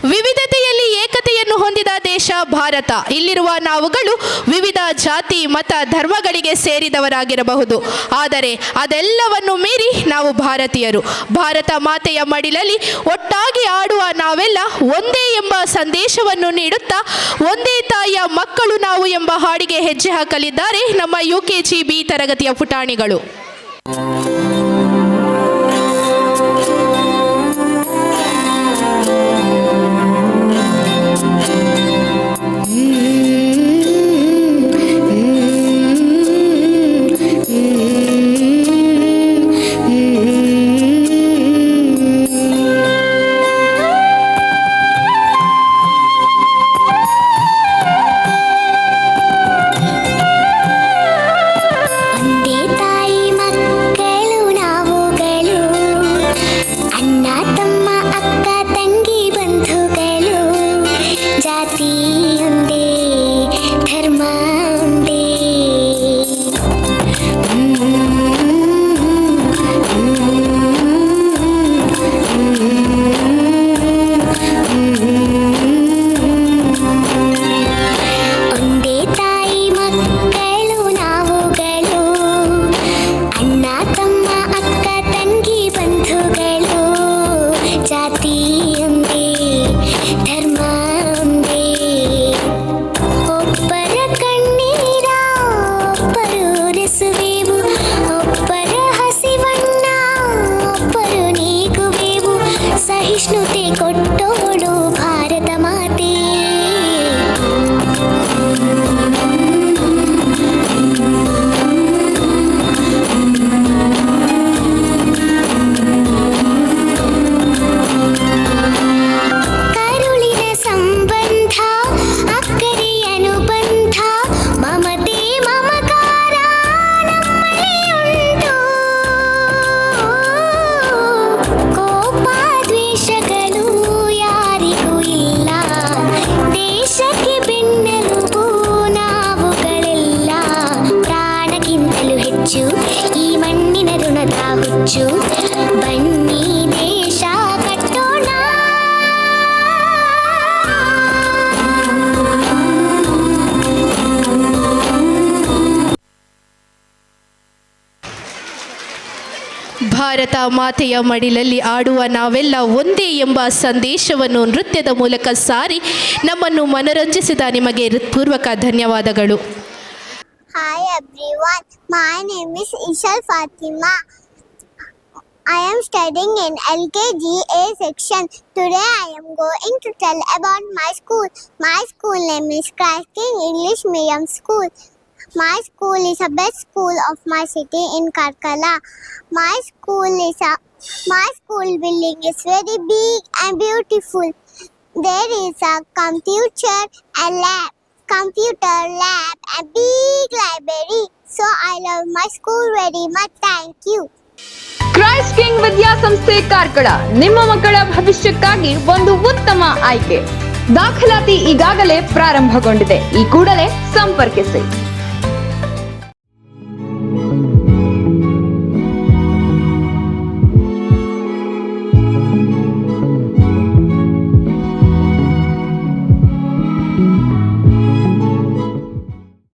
ವಿವಿಧತೆಯಲ್ಲಿ ಏಕತೆಯನ್ನು ಹೊಂದಿದ ದೇಶ ಭಾರತ. ಇಲ್ಲಿರುವ ನಾವುಗಳು ವಿವಿಧ ಜಾತಿ ಮತ ಧರ್ಮಗಳಿಗೆ ಸೇರಿದವರಾಗಿರಬಹುದು, ಆದರೆ ಅದೆಲ್ಲವನ್ನು ಮೀರಿ ನಾವು ಭಾರತೀಯರು. ಭಾರತ ಮಾತೆಯ ಮಡಿಲಲ್ಲಿ ಒಟ್ಟಾಗಿ ಆಡುವ ನಾವೆಲ್ಲ ಒಂದೇ ಎಂಬ ಸಂದೇಶವನ್ನು ನೀಡುತ್ತಾ ಒಂದೇ ತಾಯಿಯ ಮಕ್ಕಳು ನಾವು ಎಂಬ ಹಾಡಿಗೆ ಹೆಜ್ಜೆ ಹಾಕಲಿದ್ದಾರೆ ನಮ್ಮ UKG B ತರಗತಿಯ ಪುಟಾಣಿಗಳು. ಸಹಿಷ್ಣುತೆ ಕೊಟ್ಟೋಳು ಭಾರತ ಮಾತೆ. ಕರುಳಿನ ಸಂಬಂಧ ಅಕ್ಕರೆಯ ಅನುಬಂಧ ಮಮತೆ ಮಮಕಾರ ನಮ್ಮಲ್ಲಿ ಉಂಟು. ಕೋಪ ದ್ವೇಷಗಳು ಯಾರಿಗೂ ಇಲ್ಲ, ದೇಶಕ್ಕೆ ಬೆನ್ನೆಲುಬು ನಾವುಗಳೆಲ್ಲ. ಪ್ರಾಣಕ್ಕಿಂತಲೂ ಹೆಚ್ಚು ಈ ಮಣ್ಣಿನ ಋಣದ ಹುಚ್ಚು, ಬನ್ನಿ ದೇಶ ಕಟ್ಟೋಣ. ಭಾರತ ಮಾತೆಯ ಮಡಿಲಲ್ಲಿ ಆಡುವ ನಾವೆಲ್ಲ ಒಂದೇ ಎಂಬ ಸಂದೇಶವನ್ನು ನೃತ್ಯದ ಮೂಲಕ ಸಾರಿ ನಮ್ಮನ್ನು ಮನರಂಜಿಸಿದ ನಿಮಗೆ ಹೃತ್ಪೂರ್ವಕ ಧನ್ಯವಾದಗಳು. Hi everyone, my name is Ishal Fatima. I am studying in LKG A section. Today I am going to tell about my school. My school name is Christ King English Medium School. My school is the best school of my city in Karkala. My school building is very big and beautiful. There is a computer lab and big library. So I love my school very much. Thank you. Christ king ವಿದ್ಯಾಸಂಸ್ಥೆ ಕಾರ್ಕಳ ನಿಮ್ಮ ಮಕ್ಕಳ ಭವಿಷ್ಯಕ್ಕಾಗಿ ಒಂದು ಉತ್ತಮ ಆಯ್ಕೆ. ದಾಖಲಾತಿ ಈಗಾಗಲೇ ಪ್ರಾರಂಭಗೊಂಡಿದೆ. ಈ ಕೂಡಲೇ ಸಂಪರ್ಕಿಸಿ.